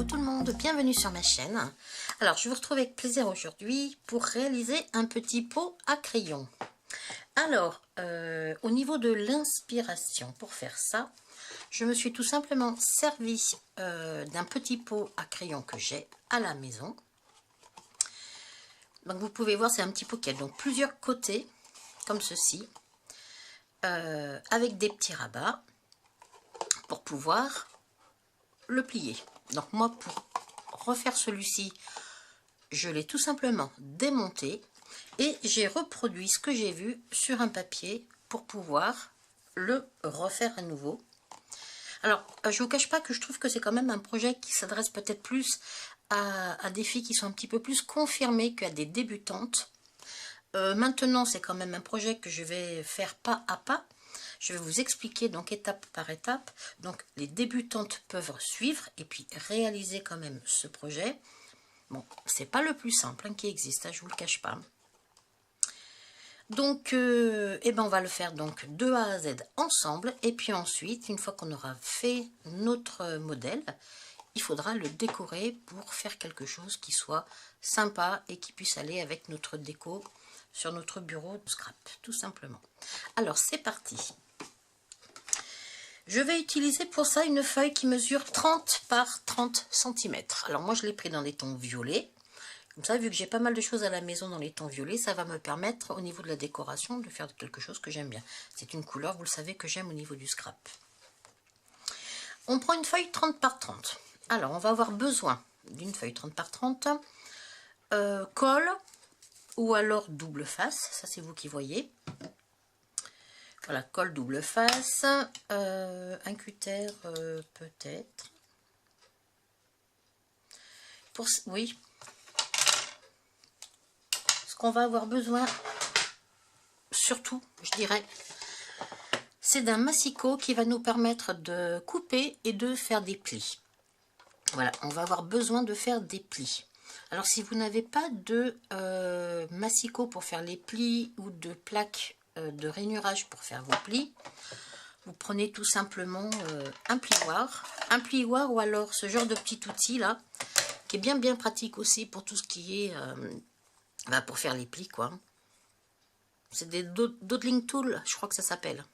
Coucou tout le monde, bienvenue sur ma chaîne. Alors je vous retrouve avec plaisir aujourd'hui pour réaliser un petit pot à crayon. Alors au niveau de l'inspiration pour faire ça, je me suis tout simplement servi d'un petit pot à crayon que j'ai à la maison. Donc vous pouvez voir, c'est un petit pot qui a donc plusieurs côtés comme ceci, avec des petits rabats pour pouvoir le plier. Donc moi, pour refaire celui-ci, je l'ai tout simplement démonté et j'ai reproduit ce que j'ai vu sur un papier pour pouvoir le refaire à nouveau. Alors je vous cache pas que je trouve que c'est quand même un projet qui s'adresse peut-être plus à des filles qui sont un petit peu plus confirmées qu'à des débutantes. Maintenant c'est quand même un projet que je vais faire pas à pas. Je vais vous expliquer donc étape par étape. Donc les débutantes peuvent suivre et puis réaliser quand même ce projet. Bon, c'est pas le plus simple qui existe, je vous le cache pas. Donc eh ben on va le faire donc de A à Z ensemble. Et puis ensuite, une fois qu'on aura fait notre modèle, il faudra le décorer pour faire quelque chose qui soit sympa et qui puisse aller avec notre déco sur notre bureau de scrap, tout simplement. Alors c'est parti. Je vais utiliser pour ça une feuille qui mesure 30 par 30 cm. Alors moi je l'ai pris dans des tons violets. Comme ça, vu que j'ai pas mal de choses à la maison dans les tons violets, ça va me permettre au niveau de la décoration de faire quelque chose que j'aime bien. C'est une couleur, vous le savez, que j'aime au niveau du scrap. On prend une feuille 30 par 30. Alors on va avoir besoin d'une feuille 30 par 30, colle ou alors double face, ça c'est vous qui voyez. Voilà, colle double face, un cutter peut-être. Oui. Ce qu'on va avoir besoin, surtout, je dirais, c'est d'un massicot qui va nous permettre de couper et de faire des plis. Voilà, on va avoir besoin de faire des plis. Alors si vous n'avez pas de massicot pour faire les plis ou de plaque de rainurage pour faire vos plis, vous prenez tout simplement un plioir ou alors ce genre de petit outil là qui est bien pratique aussi pour tout ce qui est pour faire les plis quoi. C'est des dawdling tools, je crois que ça s'appelle,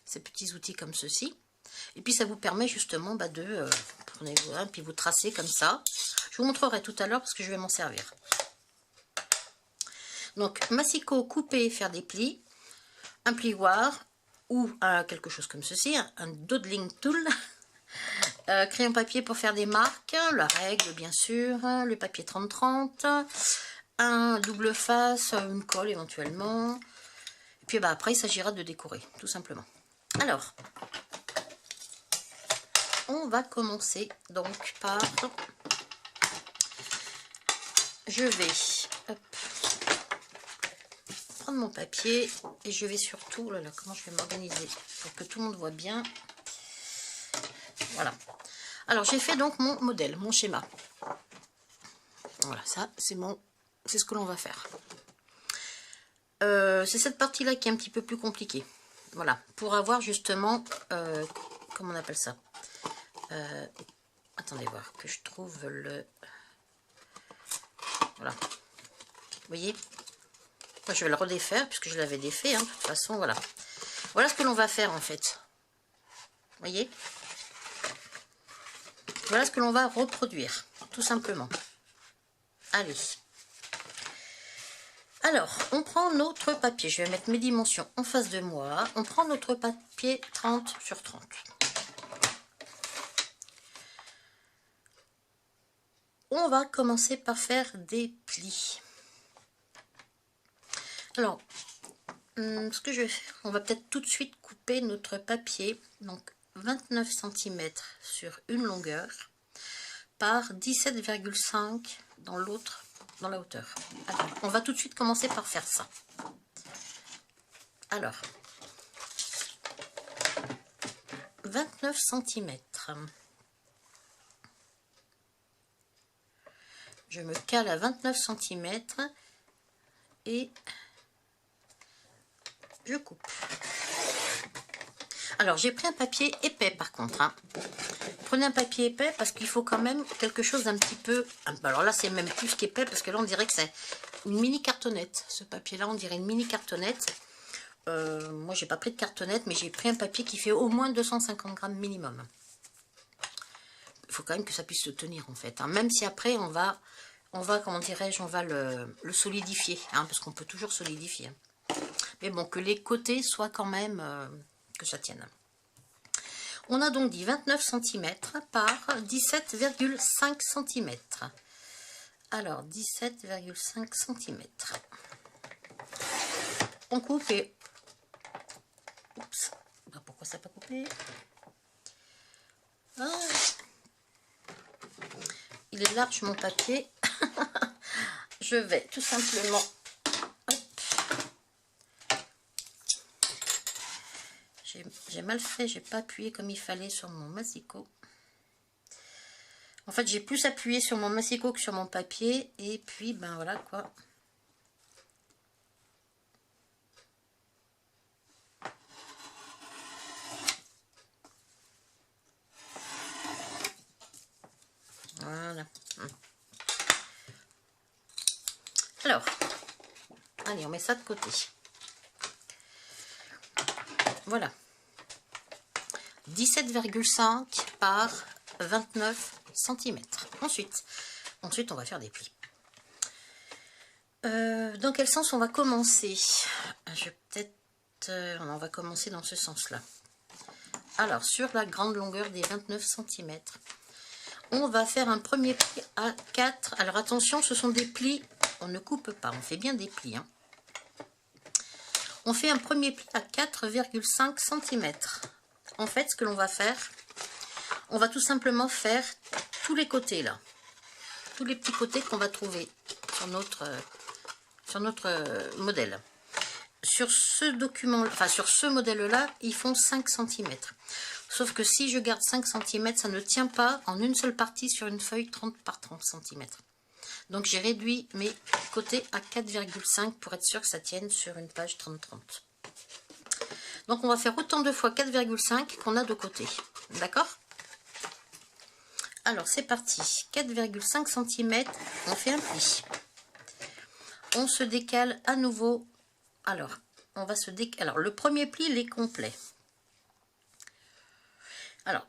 ces petits outils comme ceci. Et puis ça vous permet justement de prenez puis vous tracez comme ça. Je vous montrerai tout à l'heure parce que je vais m'en servir. Donc massicot, couper, faire des plis, un plioir ou quelque chose comme ceci, un dawdling tool, crayon papier pour faire des marques, la règle bien sûr, le papier 30-30, un double face, une colle éventuellement. Et puis après il s'agira de décorer tout simplement. Alors on va commencer donc par, je vais prendre mon papier et je vais surtout, là, comment je vais m'organiser pour que tout le monde voit bien. Voilà. Alors j'ai fait donc mon modèle, mon schéma. Voilà, ça c'est ce que l'on va faire. C'est cette partie là qui est un petit peu plus compliquée. Voilà, pour avoir justement, comment on appelle ça, attendez voir que je trouve le, voilà, vous voyez. Moi, je vais le redéfaire puisque je l'avais défait, de toute façon, voilà. Voilà ce que l'on va faire en fait. Vous voyez? Voilà ce que l'on va reproduire, tout simplement. Allez. Alors, on prend notre papier. Je vais mettre mes dimensions en face de moi. On prend notre papier 30 sur 30. On va commencer par faire des plis. Alors, ce que je vais faire, on va peut-être tout de suite couper notre papier, donc 29 cm sur une longueur par 17,5 dans l'autre, dans la hauteur. Alors, on va tout de suite commencer par faire ça. Alors, 29 cm. Je me cale à 29 cm et je coupe. Alors j'ai pris un papier épais par contre. Prenez un papier épais parce qu'il faut quand même quelque chose d'un petit peu... Alors là, c'est même plus qu'épais parce que là, on dirait que c'est une mini cartonnette. Ce papier-là, on dirait une mini cartonnette. Moi, j'ai pas pris de cartonnette, mais j'ai pris un papier qui fait au moins 250 grammes minimum. Il faut quand même que ça puisse se tenir, en fait. Hein. Même si après, on va comment dirais-je, on va le solidifier. Hein, parce qu'on peut toujours solidifier. Hein. Mais bon, que les côtés soient quand même... que ça tienne. On a donc dit 29 cm par 17,5 cm. Alors, 17,5 cm. On coupe et... Oups. Ah, pourquoi ça n'a pas coupé? Ah. Il est large mon papier. Je vais tout simplement... J'ai mal fait, j'ai pas appuyé comme il fallait sur mon massicot. En fait, j'ai plus appuyé sur mon massicot que sur mon papier. Et puis, ben voilà quoi. Voilà. Alors, allez, on met ça de côté. Voilà. 17,5 par 29 cm. Ensuite, on va faire des plis. Dans quel sens on va commencer? Je vais peut-être... on va commencer dans ce sens-là. Alors, sur la grande longueur des 29 cm, on va faire un premier pli à 4. Alors, attention, ce sont des plis, on ne coupe pas, on fait bien des plis. Hein. On fait un premier pli à 4,5 cm. En fait, ce que l'on va faire, on va tout simplement faire tous les côtés là. Tous les petits côtés qu'on va trouver sur notre modèle. Sur ce document, enfin sur ce modèle-là, ils font 5 cm. Sauf que si je garde 5 cm, ça ne tient pas en une seule partie sur une feuille 30 par 30 cm. Donc j'ai réduit mes côtés à 4,5 pour être sûr que ça tienne sur une page 30-30. Donc on va faire autant de fois 4,5 qu'on a de côté. D'accord? Alors c'est parti. 4,5 cm, on fait un pli. On se décale à nouveau. Alors, on va se décaler. Alors le premier pli, il est complet. Alors,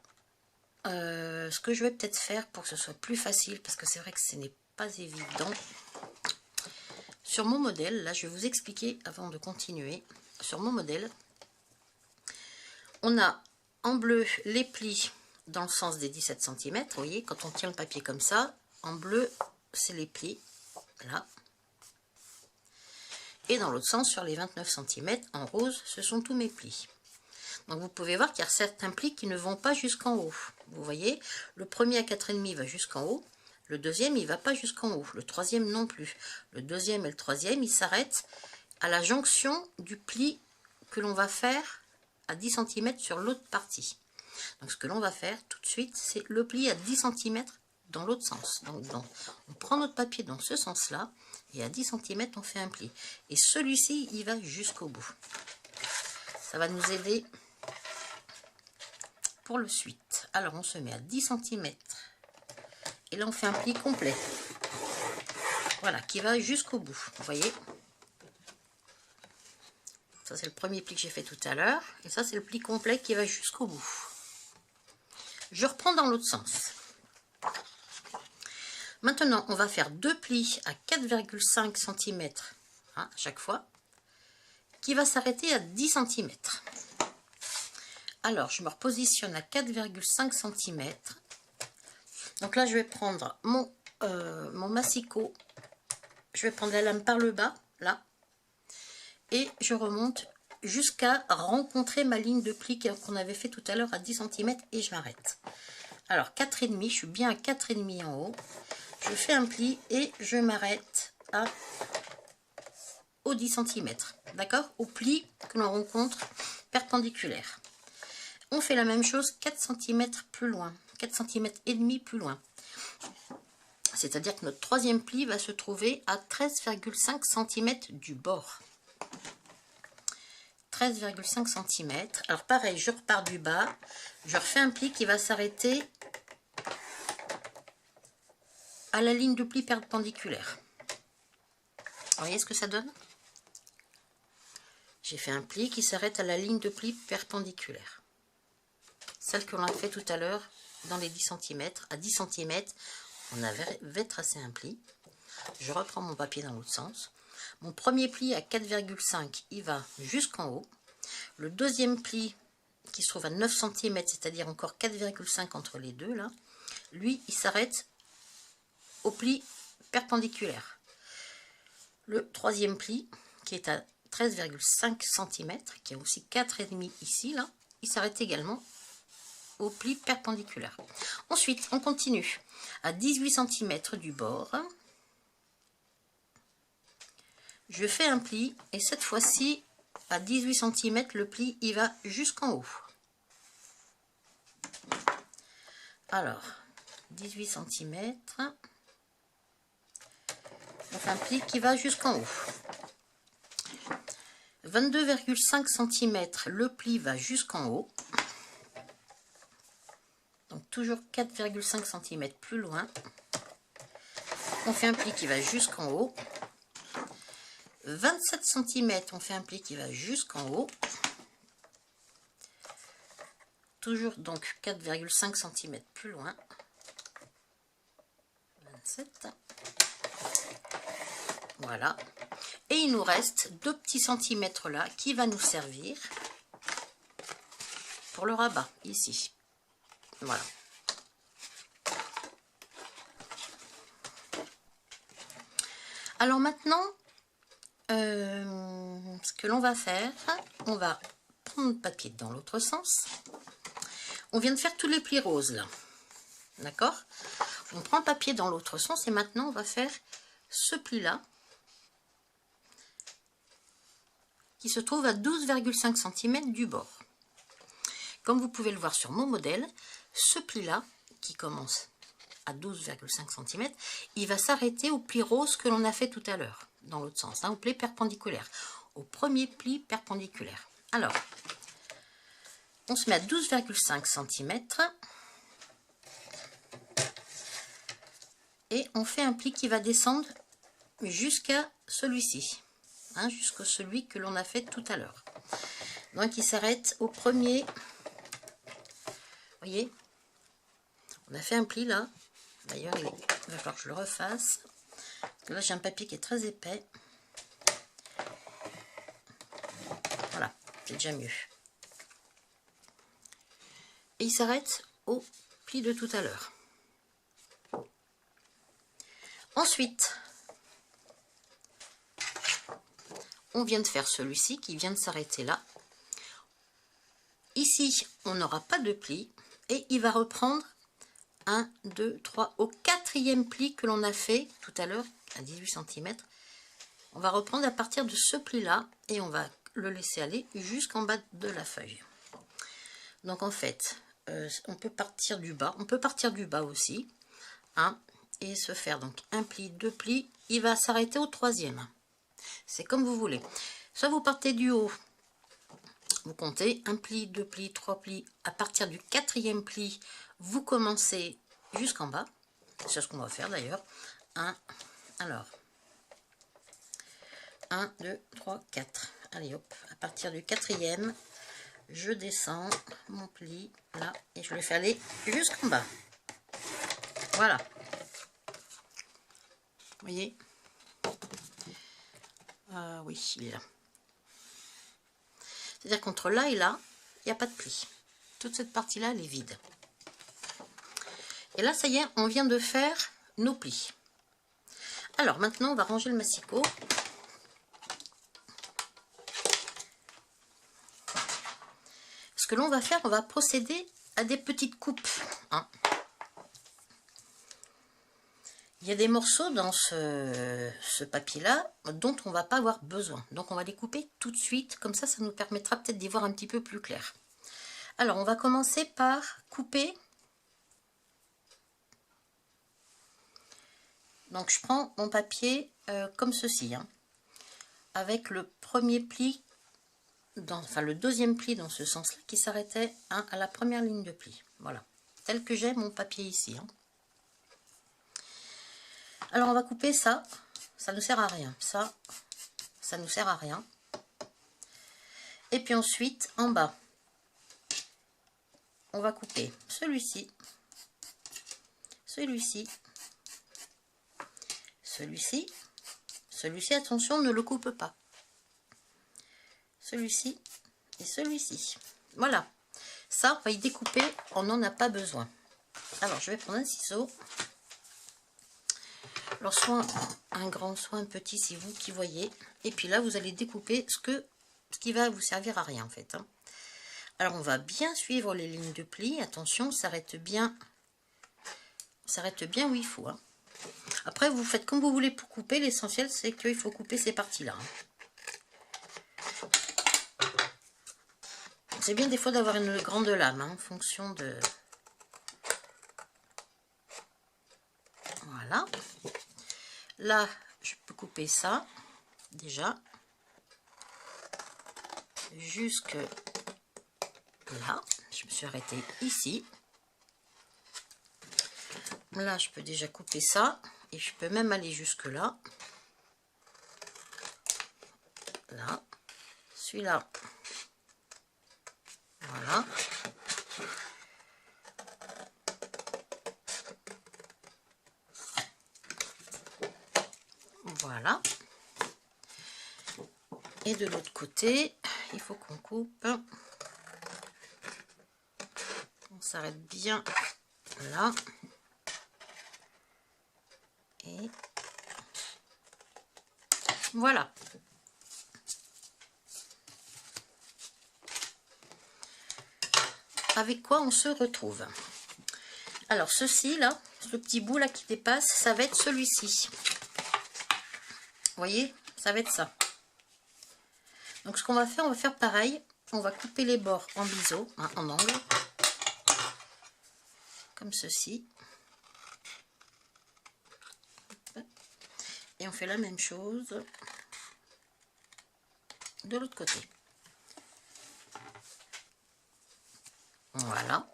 ce que je vais peut-être faire pour que ce soit plus facile, parce que c'est vrai que ce n'est pas évident. Sur mon modèle, là je vais vous expliquer avant de continuer. Sur mon modèle, on a en bleu les plis dans le sens des 17 cm. Vous voyez, quand on tient le papier comme ça, en bleu, c'est les plis. Là. Et dans l'autre sens, sur les 29 cm, en rose, ce sont tous mes plis. Donc vous pouvez voir qu'il y a certains plis qui ne vont pas jusqu'en haut. Vous voyez, le premier à 4,5 va jusqu'en haut. Le deuxième, il ne va pas jusqu'en haut. Le troisième non plus. Le deuxième et le troisième, ils s'arrêtent à la jonction du pli que l'on va faire à 10 cm sur l'autre partie. Donc ce que l'on va faire tout de suite, c'est le pli à 10 cm dans l'autre sens. Donc on prend notre papier dans ce sens-là et à 10 cm, on fait un pli. Et celui-ci, il va jusqu'au bout. Ça va nous aider pour le suite. Alors on se met à 10 cm. Et là, on fait un pli complet. Voilà, qui va jusqu'au bout. Vous voyez? Ça, c'est le premier pli que j'ai fait tout à l'heure. Et ça, c'est le pli complet qui va jusqu'au bout. Je reprends dans l'autre sens. Maintenant, on va faire deux plis à 4,5 cm à chaque fois, qui va s'arrêter à 10 cm. Alors, je me repositionne à 4,5 cm. Donc là, je vais prendre mon massicot. Je vais prendre la lame par le bas, là. Et je remonte jusqu'à rencontrer ma ligne de pli qu'on avait fait tout à l'heure à 10 cm et je m'arrête. Alors, 4,5, je suis bien à 4,5 en haut. Je fais un pli et je m'arrête au 10 cm. D'accord? Au pli que l'on rencontre perpendiculaire. On fait la même chose 4 cm plus loin. 4 cm et demi plus loin. C'est-à-dire que notre troisième pli va se trouver à 13,5 cm du bord. 13,5 cm. Alors pareil, je repars du bas, je refais un pli qui va s'arrêter à la ligne de pli perpendiculaire. Vous voyez ce que ça donne? J'ai fait un pli qui s'arrête à la ligne de pli perpendiculaire. Celle que l'on a fait tout à l'heure dans les 10 cm. À 10 cm, on avait tracé un pli. Je reprends mon papier dans l'autre sens. Mon premier pli à 4,5, il va jusqu'en haut. Le deuxième pli qui se trouve à 9 cm, c'est-à-dire encore 4,5 entre les deux, là, lui, il s'arrête au pli perpendiculaire. Le troisième pli, qui est à 13,5 cm, qui a aussi 4,5 ici, là, il s'arrête également au pli perpendiculaire. Ensuite, on continue à 18 cm du bord. Je fais un pli et cette fois-ci, à 18 cm, le pli, il va jusqu'en haut. Alors, 18 cm, on fait un pli qui va jusqu'en haut. 22,5 cm, le pli va jusqu'en haut. Donc toujours 4,5 cm plus loin. On fait un pli qui va jusqu'en haut. 27 cm, on fait un pli qui va jusqu'en haut. Toujours donc 4,5 cm plus loin. 27. Voilà. Et il nous reste 2 petits centimètres là qui va nous servir pour le rabat, ici. Voilà. Alors maintenant, ce que l'on va faire, on va prendre le papier dans l'autre sens. On vient de faire tous les plis roses là. D'accord? On prend le papier dans l'autre sens et maintenant on va faire ce pli là qui se trouve à 12,5 cm du bord. Comme vous pouvez le voir sur mon modèle, ce pli là qui commence à 12,5 cm, il va s'arrêter au pli rose que l'on a fait tout à l'heure, dans l'autre sens, hein, au pli perpendiculaire, au premier pli perpendiculaire. Alors, on se met à 12,5 cm et on fait un pli qui va descendre jusqu'à celui-ci, hein, jusqu'à celui que l'on a fait tout à l'heure. Donc il s'arrête au premier, vous voyez, on a fait un pli là, d'ailleurs il va falloir que je le refasse, parce que là j'ai un papier qui est très épais, voilà, c'est déjà mieux. Et il s'arrête au pli de tout à l'heure. Ensuite, on vient de faire celui-ci qui vient de s'arrêter là. Ici, on n'aura pas de pli et il va reprendre 1, 2, 3 au quatrième pli que l'on a fait tout à l'heure à 18 cm. On va reprendre à partir de ce pli là et on va le laisser aller jusqu'en bas de la feuille. Donc en fait, on peut partir du bas, aussi, hein, et se faire donc un pli, deux plis, il va s'arrêter au troisième. C'est comme vous voulez. Soit vous partez du haut, vous comptez un pli, deux plis, trois plis. À partir du quatrième pli, vous commencez jusqu'en bas. C'est ce qu'on va faire d'ailleurs. Alors, 1, 2, 3, 4. Allez hop, à partir du quatrième, je descends mon pli là et je le fais aller jusqu'en bas. Voilà. Vous voyez? Oui, il est là. C'est-à-dire qu'entre là et là, il n'y a pas de pli. Toute cette partie-là, elle est vide. Et là, ça y est, on vient de faire nos plis. Alors, maintenant, on va ranger le massicot. Ce que l'on va faire, on va procéder à des petites coupes. Hein. Il y a des morceaux dans ce papier-là dont on ne va pas avoir besoin. Donc, on va les couper tout de suite. Comme ça nous permettra peut-être d'y voir un petit peu plus clair. Alors, on va commencer par couper. Donc, je prends mon papier comme ceci. Hein, avec le premier pli enfin le deuxième pli dans ce sens-là qui s'arrêtait à la première ligne de pli. Voilà, tel que j'ai mon papier ici. Hein. Alors on va couper ça, ça ne sert à rien. Ça ne sert à rien. Et puis ensuite, en bas, on va couper celui-ci, celui-ci, celui-ci, celui-ci, attention, ne le coupe pas. Celui-ci et celui-ci. Voilà. Ça, on va y découper, on n'en a pas besoin. Alors, je vais prendre un ciseau. Alors, soit un grand, soit un petit, c'est vous qui voyez. Et puis là, vous allez découper ce qui va vous servir à rien, en fait. Hein. Alors, on va bien suivre les lignes de pli. Attention, s'arrête bien où il faut. Hein. Après, vous faites comme vous voulez pour couper. L'essentiel, c'est qu'il faut couper ces parties-là. Hein. C'est bien des fois d'avoir une grande lame, hein, en fonction de... Voilà. Là, je peux couper ça, déjà. Jusque là. Je me suis arrêtée ici. Là, je peux déjà couper ça. Et je peux même aller jusque là. Là. Celui-là. Voilà. Voilà. Et de l'autre côté, il faut qu'on coupe. On s'arrête bien là. Et voilà. Avec quoi on se retrouve? Alors ceci là, ce petit bout là qui dépasse, ça va être celui-ci. Vous voyez, ça va être ça. Donc ce qu'on va faire pareil. On va couper les bords en biseau, hein, en angle, comme ceci. Et on fait la même chose de l'autre côté. Voilà.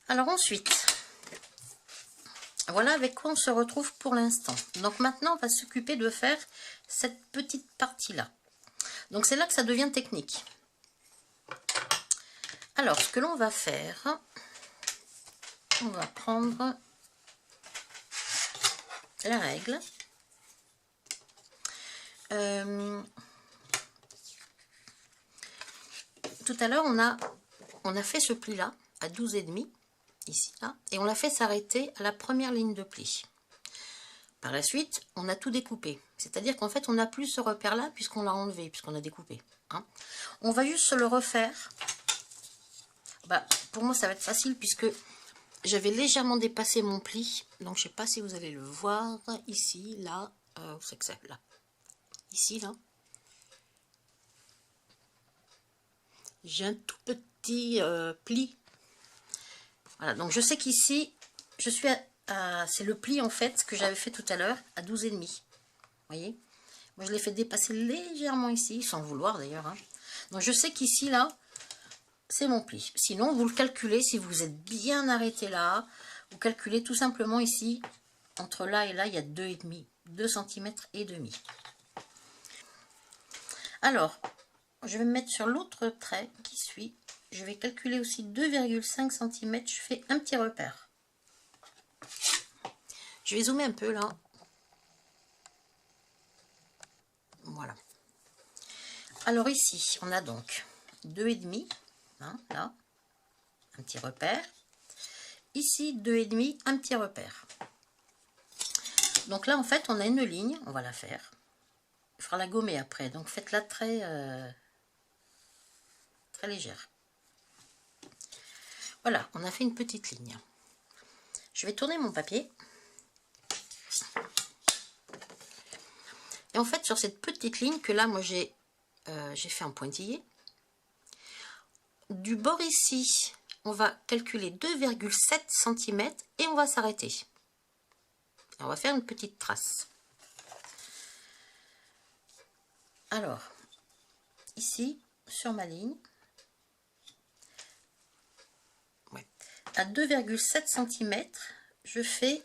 Alors ensuite, voilà avec quoi on se retrouve pour l'instant. Donc maintenant, on va s'occuper de faire cette petite partie-là. Donc c'est là que ça devient technique. Alors, ce que l'on va faire, on va prendre la règle. Tout à l'heure, on a fait ce pli-là à 12,5, ici, là, et on l'a fait s'arrêter à la première ligne de pli. Par la suite, on a tout découpé. C'est-à-dire qu'en fait, on n'a plus ce repère-là puisqu'on l'a enlevé, puisqu'on a découpé. Hein. On va juste se le refaire. Bah, pour moi, ça va être facile puisque j'avais légèrement dépassé mon pli. Donc, je ne sais pas si vous allez le voir. Ici, là, où c'est que c'est là? Ici, là. J'ai un tout petit pli. Voilà, donc je sais qu'ici, je suis c'est le pli en fait que j'avais fait tout à l'heure à 12,5. Vous voyez? Moi je l'ai fait dépasser légèrement ici, sans le vouloir d'ailleurs. Hein. Donc je sais qu'ici, là, c'est mon pli. Sinon, vous le calculez, si vous êtes bien arrêté là, vous calculez tout simplement ici, entre là et là, il y a 2,5, 2 cm et demi. Alors, je vais me mettre sur l'autre trait qui suit. Je vais calculer aussi 2,5 cm. Je fais un petit repère. Je vais zoomer un peu là. Voilà. Alors ici, on a donc 2,5. Hein, là. Un petit repère. Ici, 2,5. Un petit repère. Donc là, en fait, on a une ligne. On va la faire. Il faudra la gommer après. Donc faites-la très légère. Voilà, on a fait une petite ligne. Je vais tourner mon papier. Et en fait, sur cette petite ligne que là, moi, j'ai fait en pointillé. Du bord ici, on va calculer 2,7 cm et on va s'arrêter. On va faire une petite trace. Alors, ici, sur ma ligne, ouais, à 2,7 cm, je fais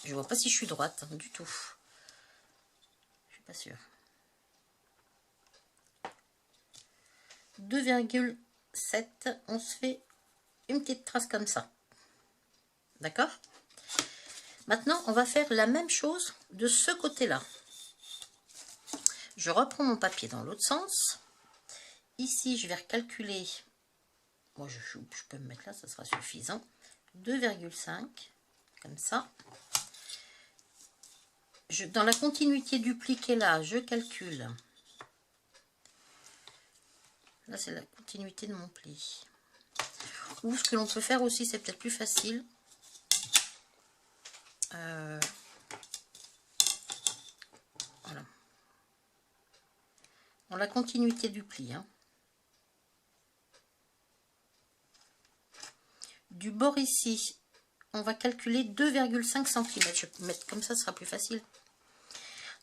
je vois pas si je suis droite, hein, du tout. Je suis pas sûre. 2,7, on se fait une petite trace comme ça. D'accord? Maintenant, on va faire la même chose de ce côté-là. Je reprends mon papier dans l'autre sens. Ici, je vais recalculer. Moi, je peux me mettre là, ça sera suffisant. 2,5, comme ça. Dans la continuité du pli qui est là, je calcule. Là, c'est la continuité de mon pli. Ou ce que l'on peut faire aussi, c'est peut-être plus facile. Voilà. Dans la continuité du pli. Hein. Du bord ici, on va calculer 2,5 cm. Je vais mettre comme ça, ce sera plus facile.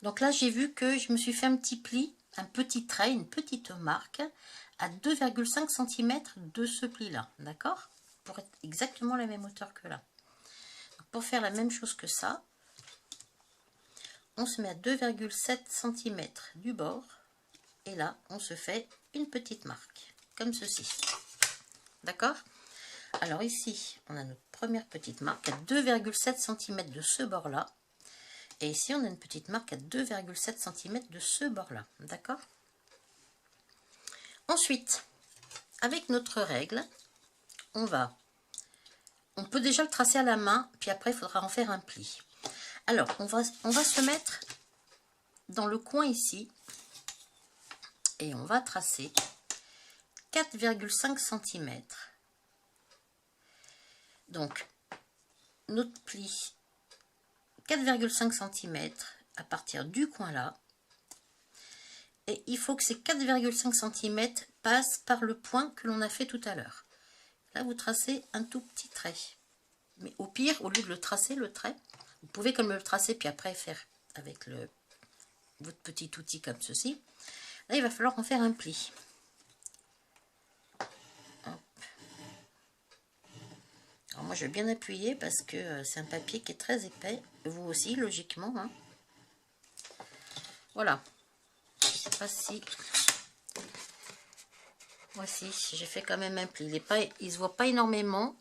Donc là, j'ai vu que je me suis fait un petit pli, un petit trait, une petite marque à 2,5 cm de ce pli-là. D'accord? Pour être exactement la même hauteur que là. Donc pour faire la même chose que ça, on se met à 2,7 cm du bord. Et là, on se fait une petite marque, comme ceci. D'accord? Alors ici, on a notre première petite marque à 2,7 cm de ce bord-là. Et ici, on a une petite marque à 2,7 cm de ce bord-là. D'accord? Ensuite, avec notre règle, on peut déjà le tracer à la main, puis après, il faudra en faire un pli. Alors, on va se mettre dans le coin ici, et on va tracer 4,5 cm. Donc, notre pli 4,5 cm à partir du coin là. Et il faut que ces 4,5 cm passent par le point que l'on a fait tout à l'heure. Là, vous tracez un tout petit trait. Mais au pire, au lieu de le tracer, le trait, vous pouvez comme le tracer, puis après faire avec votre petit outil comme ceci. Là, il va falloir en faire un pli. Hop. Alors moi, je vais bien appuyer parce que c'est un papier qui est très épais. Vous aussi, logiquement. Hein. Voilà. Je ne sais pas si... Voici, j'ai fait quand même un pli. Il ne se voit pas énormément.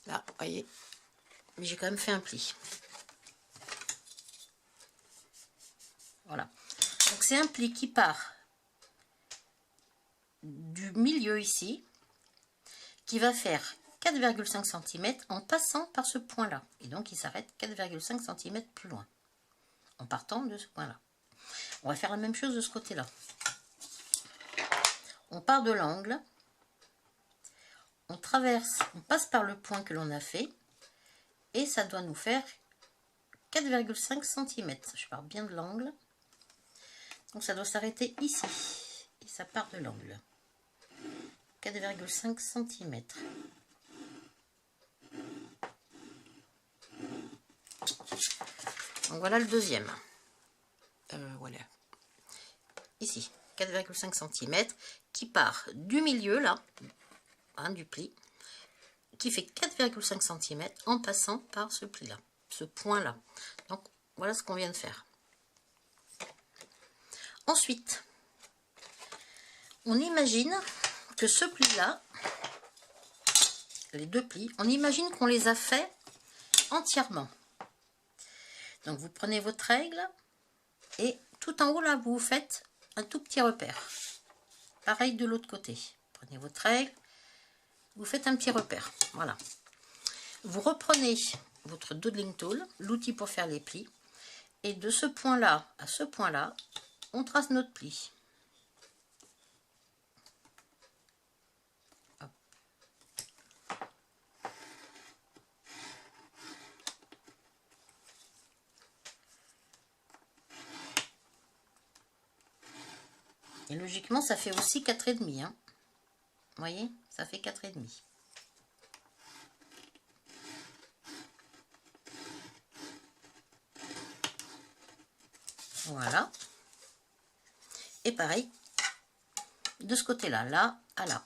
Là, vous voyez. Mais j'ai quand même fait un pli. Voilà. Donc c'est un pli qui part du milieu ici, qui va faire 4,5 cm en passant par ce point-là. Et donc il s'arrête 4,5 cm plus loin. En partant de ce point-là. On va faire la même chose de ce côté-là. On part de l'angle, on traverse, on passe par le point que l'on a fait, et ça doit nous faire 4,5 cm. Je pars bien de l'angle. Donc ça doit s'arrêter ici. Et ça part de l'angle. 4,5 cm. Donc voilà le deuxième. Voilà. Ici, 4,5 cm qui part du milieu là, hein, du pli, qui fait 4,5 cm en passant par ce pli là, ce point là. Donc voilà ce qu'on vient de faire. Ensuite, on imagine que ce pli là, les deux plis, on imagine qu'on les a fait entièrement. Donc vous prenez votre règle et tout en haut là vous faites un tout petit repère. Pareil de l'autre côté. Prenez votre règle, vous faites un petit repère. Voilà. Vous reprenez votre doodling tool, l'outil pour faire les plis, et de ce point là à ce point là, on trace notre pli. Hop. Et logiquement, ça fait aussi 4,5. Hein. voyez, ça fait 4,5. Voilà. Et pareil, de ce côté-là, là à là.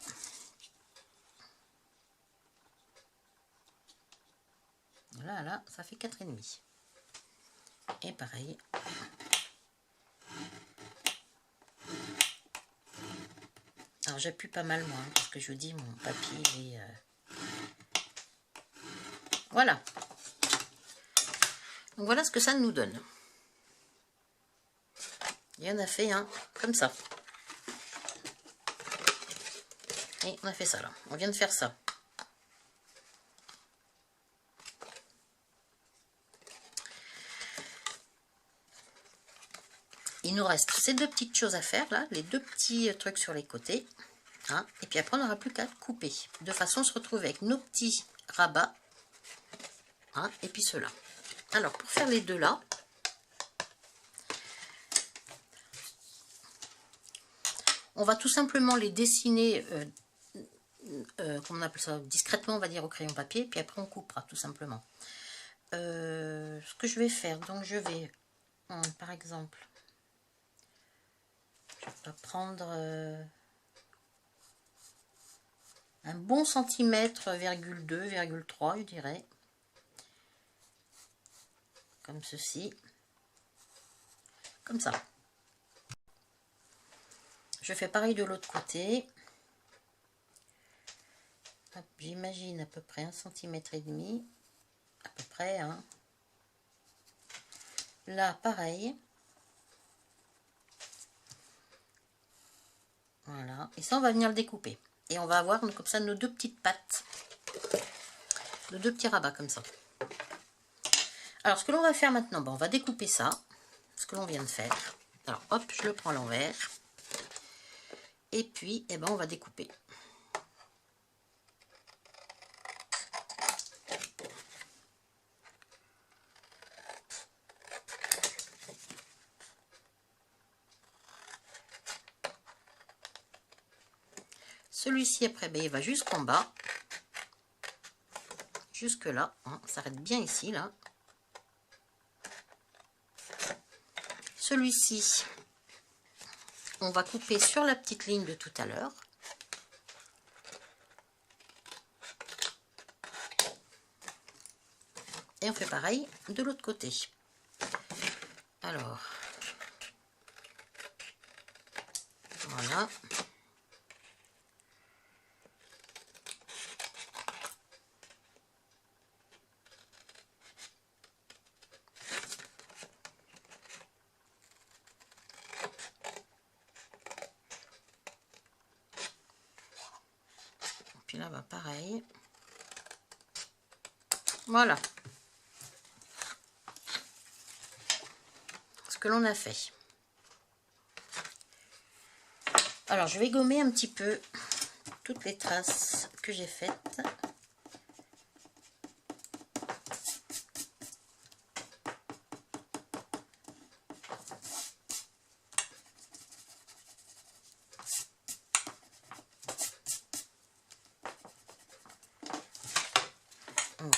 Là, là, ça fait 4,5. Et pareil. Alors j'appuie pas mal moi, parce que je vous dis, mon papier il est... Voilà. Donc voilà ce que ça nous donne. Et on a fait un comme ça. Et on a fait ça là. On vient de faire ça. Il nous reste ces deux petites choses à faire là, les deux petits trucs sur les côtés. Hein, et puis après on n'aura plus qu'à couper. De façon à se retrouver avec nos petits rabats. Hein, et puis ceux-là. Alors pour faire les deux là, on va tout simplement les dessiner, comment on appelle ça, discrètement on va dire au crayon papier, puis après on coupera tout simplement. Ce que je vais faire, donc je vais, par exemple, je vais prendre un bon centimètre, ,2, ,3 je dirais, comme ceci, comme ça. Je fais pareil de l'autre côté. J'imagine à peu près 1,5 cm, à peu près. Hein. Là, pareil. Voilà. Et ça, on va venir le découper. Et on va avoir comme ça nos deux petites pattes. Nos deux petits rabats comme ça. Alors, ce que l'on va faire maintenant, on va découper ça. Ce que l'on vient de faire. Alors, hop, je le prends à l'envers. Et puis, on va découper. Celui-ci, après, il va jusqu'en bas. Jusque là. Hein, ça s'arrête bien ici, là. Celui-ci, on va couper sur la petite ligne de tout à l'heure. Et on fait pareil de l'autre côté. Alors, voilà. Puis là, pareil. Voilà. Ce que l'on a fait. Alors, je vais gommer un petit peu toutes les traces que j'ai faites.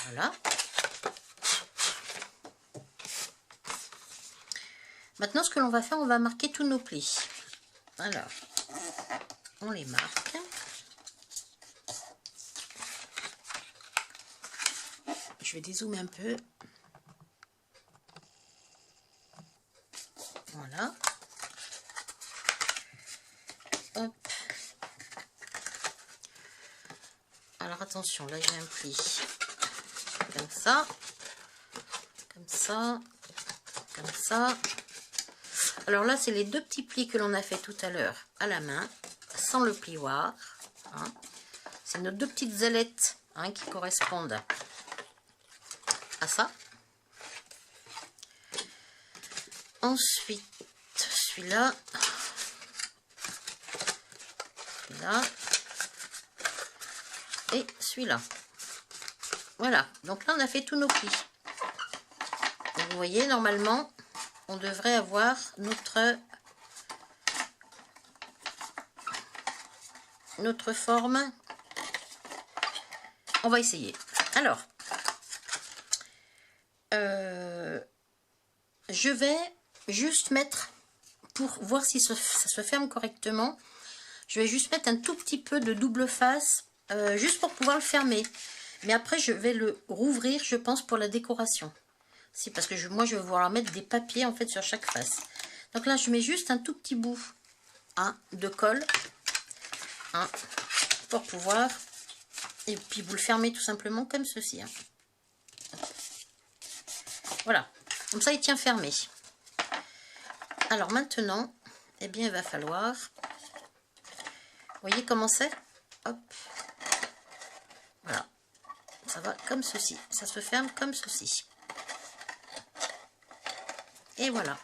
Voilà. Maintenant, ce que l'on va faire, on va marquer tous nos plis. Alors, on les marque. Je vais dézoomer un peu. Voilà. Hop. Alors, attention, là, j'ai un pli. Comme ça. Comme ça. Comme ça. Alors là, c'est les deux petits plis que l'on a fait tout à l'heure à la main, sans le plioir. Hein. C'est nos deux petites ailettes qui correspondent à ça. Ensuite, celui-là. Celui-là. Et celui-là. Voilà. Donc là, on a fait tous nos plis. Et vous voyez, normalement, on devrait avoir notre notre forme. On va essayer. Alors, je vais juste mettre, pour voir si ça se ferme correctement, je vais juste mettre un tout petit peu de double face, juste pour pouvoir le fermer. Mais après, je vais le rouvrir, je pense, pour la décoration. C'est parce que moi, je vais vouloir mettre des papiers, en fait, sur chaque face. Donc là, je mets juste un tout petit bout de colle, pour pouvoir... Et puis, vous le fermez tout simplement comme ceci. Voilà. Comme ça, il tient fermé. Alors maintenant, eh bien, il va falloir... Vous voyez comment c'est? Hop. Voilà. Ça va comme ceci. Ça se ferme comme ceci. Et voilà.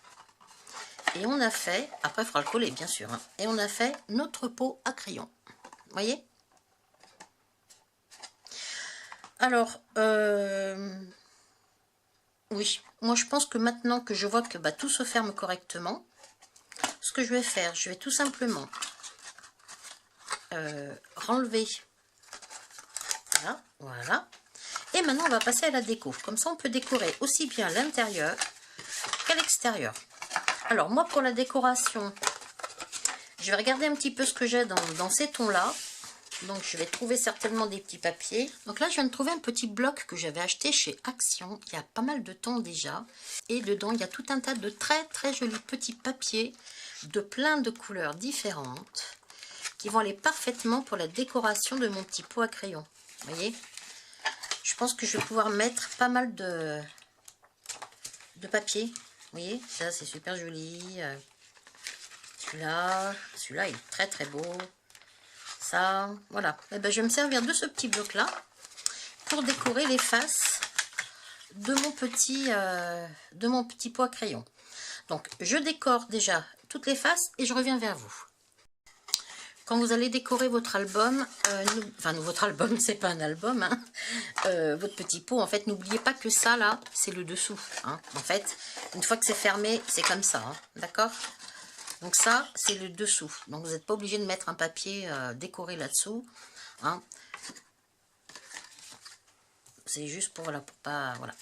Et on a fait... Après, il faudra le coller, bien sûr. Et on a fait notre pot à crayon. Vous voyez? Alors, oui. Moi, je pense que maintenant que je vois que tout se ferme correctement, ce que je vais faire, je vais tout simplement renlever. Voilà, voilà. Et maintenant, on va passer à la déco. Comme ça, on peut décorer aussi bien l'intérieur qu'à l'extérieur. Alors, moi, pour la décoration, je vais regarder un petit peu ce que j'ai dans ces tons-là. Donc, je vais trouver certainement des petits papiers. Donc là, je viens de trouver un petit bloc que j'avais acheté chez Action. Il y a pas mal de temps déjà. Et dedans, il y a tout un tas de très, très jolis petits papiers de plein de couleurs différentes qui vont aller parfaitement pour la décoration de mon petit pot à crayon. Vous voyez? Je pense que je vais pouvoir mettre pas mal de papier. Vous voyez? Ça, c'est super joli. Celui-là, il est très, très beau. Ça, voilà. Et ben, je vais me servir de ce petit bloc là pour décorer les faces de mon petit pot à crayon. Donc je décore déjà toutes les faces et je reviens vers vous. Quand vous allez décorer votre album, votre album, c'est pas un album, votre petit pot, en fait, n'oubliez pas que ça là, c'est le dessous. En fait, une fois que c'est fermé, c'est comme ça, d'accord? Donc ça, c'est le dessous. Donc vous n'êtes pas obligé de mettre un papier décoré là-dessous. C'est juste pour, voilà, pour pas... Voilà.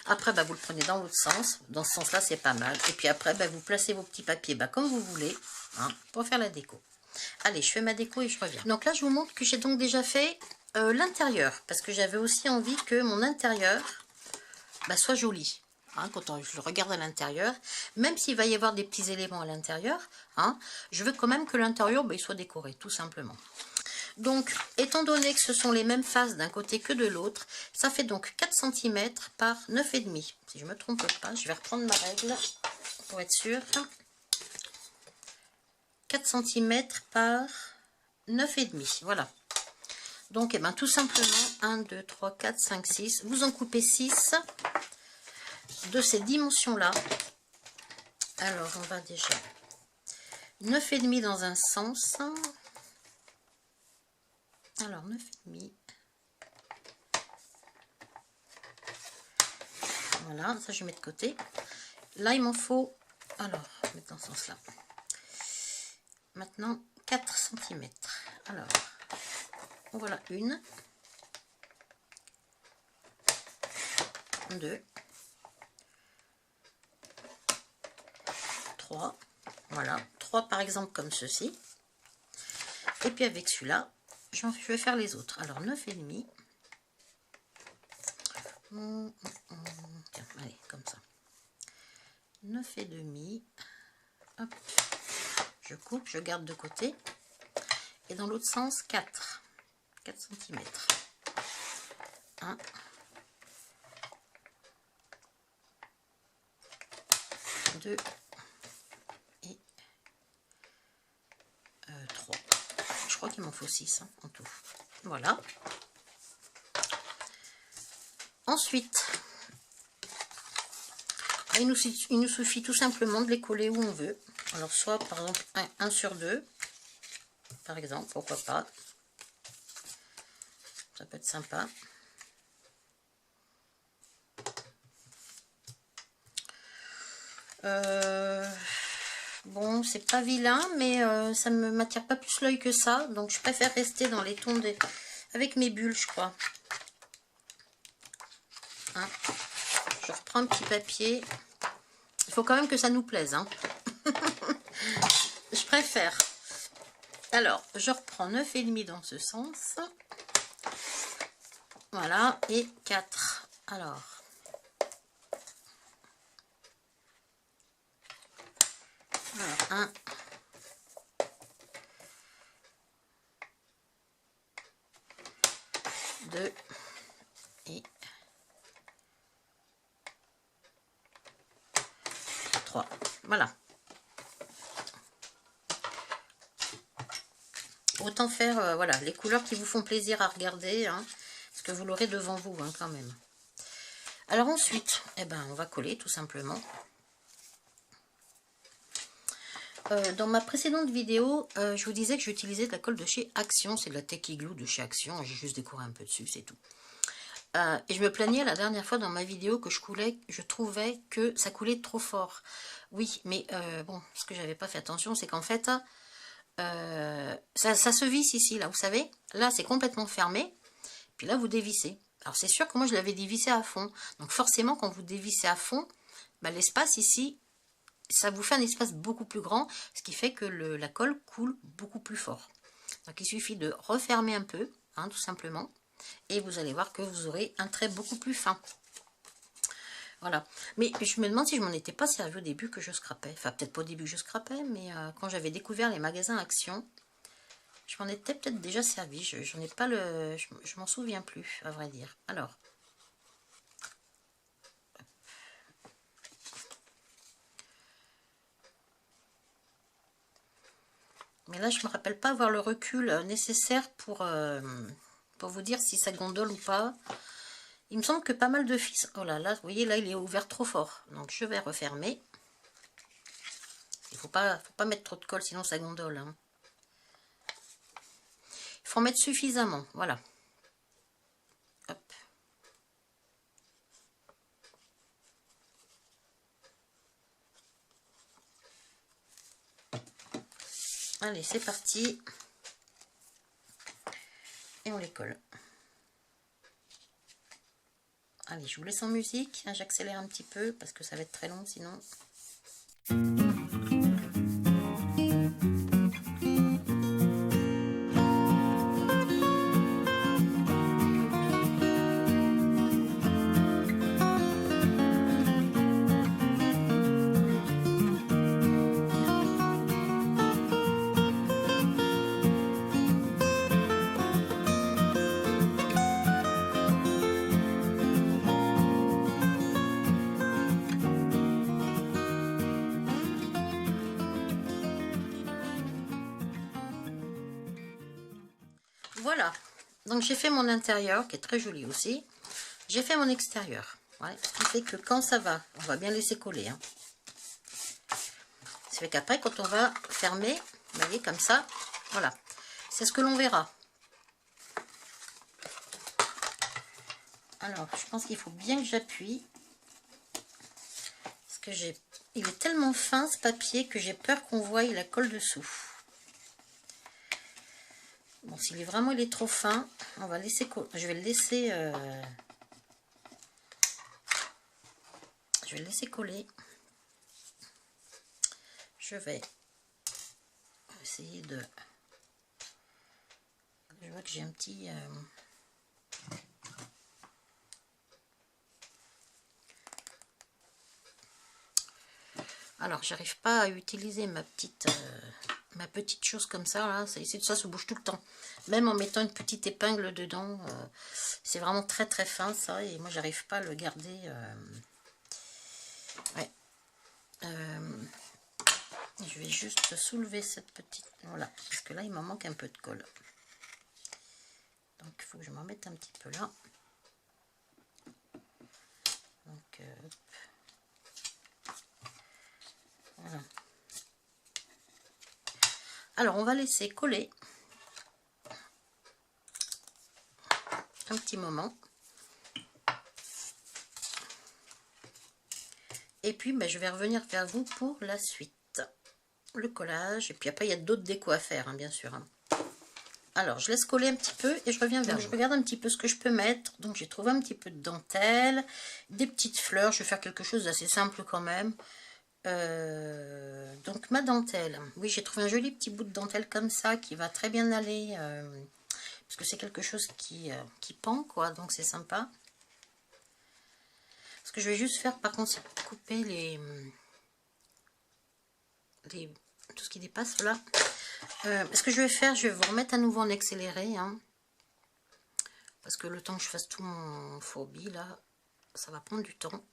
Après, vous le prenez dans l'autre sens. Dans ce sens-là, c'est pas mal. Et puis après, vous placez vos petits papiers comme vous voulez, pour faire la déco. Allez, je fais ma déco et je reviens. Donc là, je vous montre que j'ai donc déjà fait l'intérieur. Parce que j'avais aussi envie que mon intérieur soit joli. Quand je le regarde à l'intérieur, même s'il va y avoir des petits éléments à l'intérieur, je veux quand même que l'intérieur il soit décoré, tout simplement. Donc, étant donné que ce sont les mêmes faces d'un côté que de l'autre, ça fait donc 4 cm par 9,5. Si je ne me trompe pas, je vais reprendre ma règle pour être sûre. 4 cm par 9,5, voilà. Donc, tout simplement, 1, 2, 3, 4, 5, 6. Vous en coupez 6 de ces dimensions-là. Alors, on va déjà 9,5 dans un sens. Alors, 9,5. Voilà, ça je mets de côté. Là, il m'en faut, alors, mettre dans ce sens-là. Maintenant, 4 cm. Alors, voilà, 1, 2, 3. Voilà, 3 par exemple comme ceci. Et puis avec celui-là, je vais faire les autres. Alors, 9,5. Tiens, allez, comme ça. 9,5. Hop. Je coupe, je garde de côté. Et dans l'autre sens, 4 cm. 1. 2. Et 3. Je crois qu'il m'en faut 6 en tout. Voilà. Ensuite, il nous suffit tout simplement de les coller où on veut. Alors, soit par exemple 1 sur 2, par exemple, pourquoi pas. Ça peut être sympa. Bon, c'est pas vilain, mais ça ne m'attire pas plus l'œil que ça. Donc, je préfère rester dans les tons avec mes bulles, je crois. Hein. Je reprends un petit papier. Il faut quand même que ça nous plaise. Hein. Je préfère. Alors, je reprends 9,5 dans ce sens. Voilà, et 4. Alors, voilà, 1, 2 et 3. Voilà. Autant faire voilà, les couleurs qui vous font plaisir à regarder, hein, parce que vous l'aurez devant vous hein, quand même. Alors ensuite, eh ben, on va coller tout simplement. Dans ma précédente vidéo, je vous disais que j'utilisais de la colle de chez Action. C'est de la Techie Glue de chez Action. J'ai juste décoré un peu dessus, c'est tout. Et je me plaignais la dernière fois dans ma vidéo que je trouvais que ça coulait trop fort. Oui, mais bon, ce que j'avais pas fait attention, c'est qu'en fait, ça se visse ici, là, vous savez. Là, c'est complètement fermé. Puis là, vous dévissez. Alors, c'est sûr que moi, je l'avais dévissé à fond. Donc, forcément, quand vous dévissez à fond, bah, l'espace ici, ça vous fait un espace beaucoup plus grand, ce qui fait que la colle coule beaucoup plus fort. Donc, il suffit de refermer un peu, hein, tout simplement. Et vous allez voir que vous aurez un trait beaucoup plus fin. Voilà. Mais je me demande si je m'en étais pas servi au début que je scrapais. Enfin, peut-être pas au début que je scrapais, mais quand j'avais découvert les magasins Action, je m'en étais peut-être déjà servi. J'en ai pas le... Je m'en souviens plus, à vrai dire. Alors. Mais là, je me rappelle pas avoir le recul nécessaire pour vous dire si ça gondole ou pas. Il me semble que pas mal de fils... Oh là là, vous voyez, là, il est ouvert trop fort. Donc, je vais refermer. Il faut pas mettre trop de colle, sinon ça gondole. Hein. Il faut en mettre suffisamment, voilà. Hop. Allez, c'est parti. Et on les colle. Allez, je vous laisse en musique. J'accélère un petit peu parce que ça va être très long sinon. Voilà, donc j'ai fait mon intérieur qui est très joli aussi. J'ai fait mon extérieur. Ouais, ce qui fait que quand ça va, on va bien laisser coller. Hein. Ça fait qu'après, quand on va fermer, vous voyez, comme ça, voilà. C'est ce que l'on verra. Alors, je pense qu'il faut bien que j'appuie. Parce que il est tellement fin ce papier que j'ai peur qu'on voie la colle dessous. Bon, s'il est vraiment il est trop fin, on va laisser coller. Je vais le laisser coller. Je vais essayer de... Je vois que j'ai un petit... Alors, j'arrive pas à utiliser ma petite chose comme ça, là. Ça se bouge tout le temps. Même en mettant une petite épingle dedans. C'est vraiment très très fin, ça. Et moi, j'arrive pas à le garder. Ouais. Je vais juste soulever cette petite... Voilà. Parce que là, il m'en manque un peu de colle. Donc, il faut que je m'en mette un petit peu là. Donc, voilà. Alors, on va laisser coller un petit moment. Et puis, ben, je vais revenir vers vous pour la suite. le collage. Et puis après, il y a d'autres décos à faire, hein, bien sûr. Hein. Alors, je laisse coller un petit peu et je reviens vers vous. Je regarde un petit peu ce que je peux mettre. Donc, j'ai trouvé un petit peu de dentelle, des petites fleurs. Je vais faire quelque chose d'assez simple quand même. Donc, ma dentelle. Oui, j'ai trouvé un joli petit bout de dentelle comme ça qui va très bien aller. Parce que c'est quelque chose qui pend, quoi. Donc, c'est sympa. Ce que je vais juste faire, par contre, c'est couper tout ce qui dépasse là. Ce que je vais faire, je vais vous remettre à nouveau en accéléré. Hein, parce que le temps que je fasse tout mon phobie, là, ça va prendre du temps.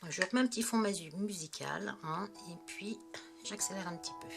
Donc, je remets un petit fond musical. Hein, et puis, j'accélère un petit peu.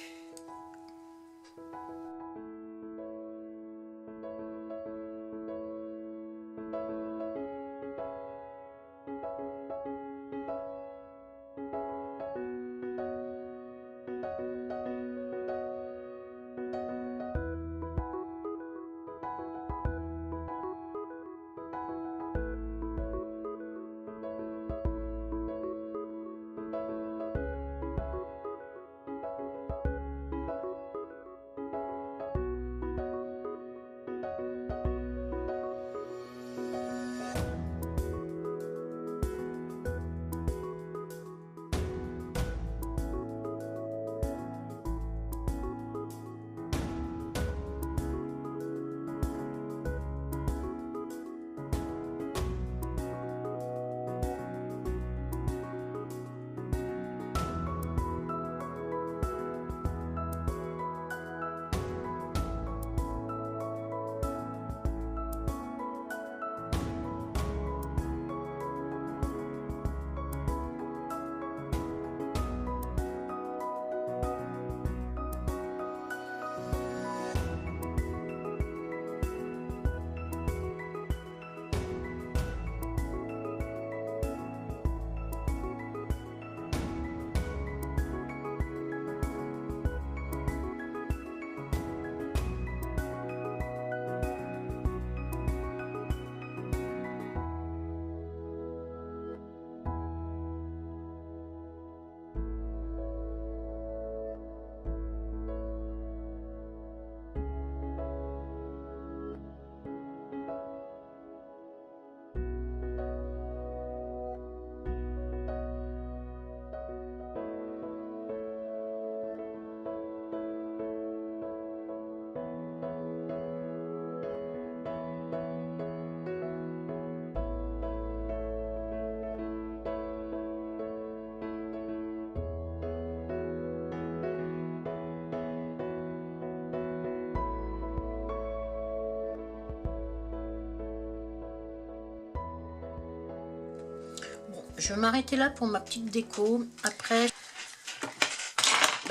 Je vais m'arrêter là pour ma petite déco. Après,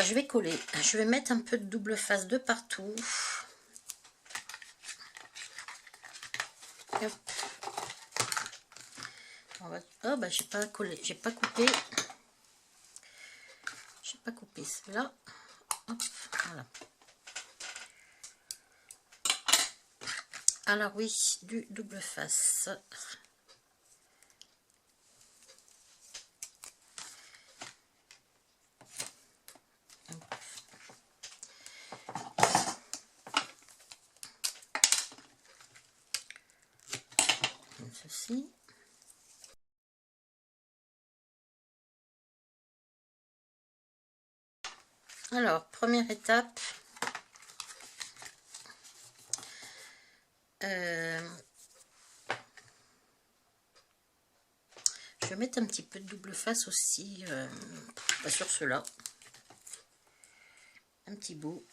je vais coller. Je vais mettre un peu de double face de partout. Hop. Oh, j'ai pas collé, j'ai pas coupé. J'ai pas coupé cela. Hop, voilà. Alors oui, du double face. Comme ceci. Alors, première étape. Je vais mettre un petit peu de double face aussi sur cela. Un petit bout.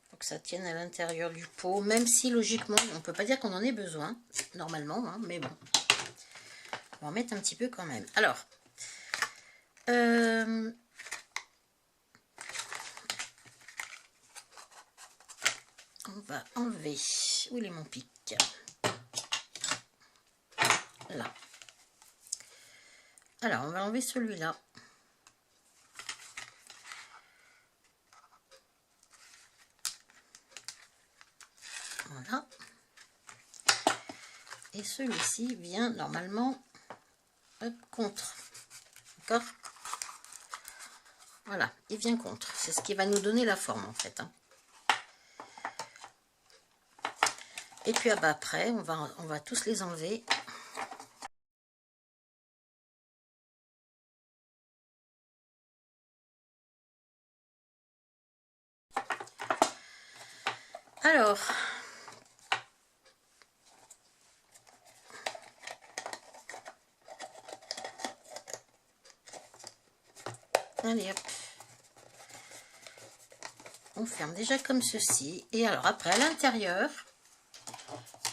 Pour que ça tienne à l'intérieur du pot. Même si logiquement, on ne peut pas dire qu'on en ait besoin. Normalement, hein, mais bon. On va en mettre un petit peu quand même. Alors. On va enlever. Où est mon pic? Là. Alors, on va enlever celui-là. Voilà. Et celui-ci vient normalement contre. D'accord? Voilà, il vient contre. C'est ce qui va nous donner la forme en fait. Hein. Et puis ah bah, après, on va tous les enlever. Alors, allez hop, on ferme déjà comme ceci. Et alors après, à l'intérieur,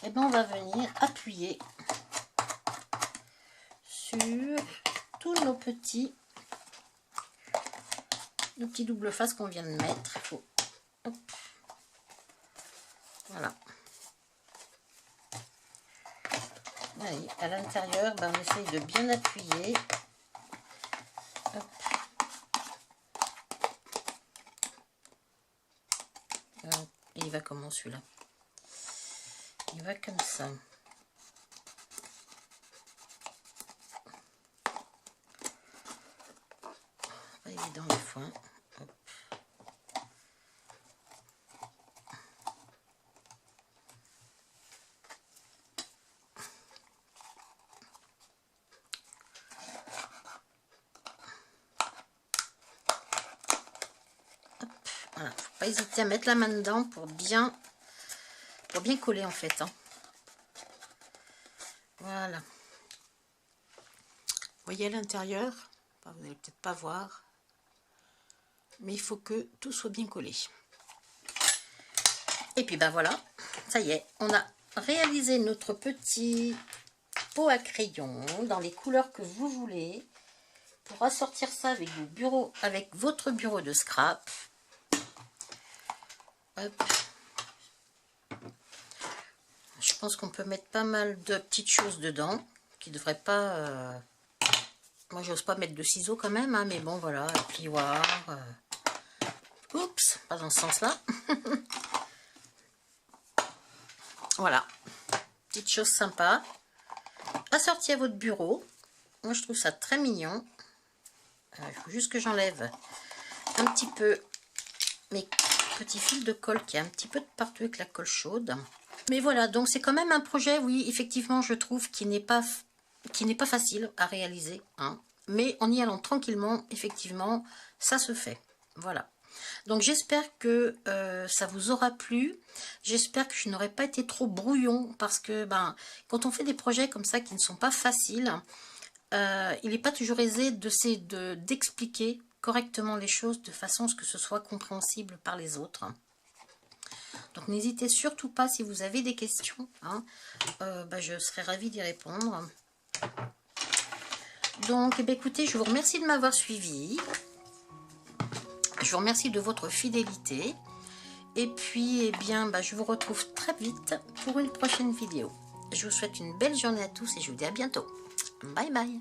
eh ben, on va venir appuyer sur tous nos petits doubles faces qu'on vient de mettre. Hop. Voilà. Allez, à l'intérieur, ben, on essaye de bien appuyer. Hop. Et il va comment celui-là? Il va comme ça. Pas évident des fois. Hop. Voilà, faut pas hésiter à mettre la main dedans pour bien coller en fait. Hein. Voilà. Vous voyez à l'intérieur, vous n'allez peut-être pas voir, mais il faut que tout soit bien collé. Et puis ben voilà, ça y est, on a réalisé notre petit pot à crayon dans les couleurs que vous voulez pour assortir ça avec vos bureaux, avec votre bureau de scrap. Hop. Je pense qu'on peut mettre pas mal de petites choses dedans qui ne devraient pas... Moi, j'ose pas mettre de ciseaux quand même, hein, mais bon, voilà, plioir. Oups, pas dans ce sens-là. Voilà, petite chose sympa. Assortie à votre bureau. Moi, je trouve ça très mignon. Il faut juste que j'enlève un petit peu mes petits fils de colle qui est un petit peu de partout avec la colle chaude. Mais voilà, donc c'est quand même un projet, oui, effectivement, je trouve qui n'est pas facile à réaliser. Hein. Mais en y allant tranquillement, effectivement, ça se fait. Voilà. Donc j'espère que ça vous aura plu. J'espère que je n'aurai pas été trop brouillon parce que quand on fait des projets comme ça qui ne sont pas faciles, il n'est pas toujours aisé d'expliquer correctement les choses de façon à ce que ce soit compréhensible par les autres. Donc n'hésitez surtout pas si vous avez des questions. Hein, je serai ravie d'y répondre. Donc écoutez, je vous remercie de m'avoir suivi. Je vous remercie de votre fidélité. Et puis, je vous retrouve très vite pour une prochaine vidéo. Je vous souhaite une belle journée à tous et je vous dis à bientôt. Bye bye.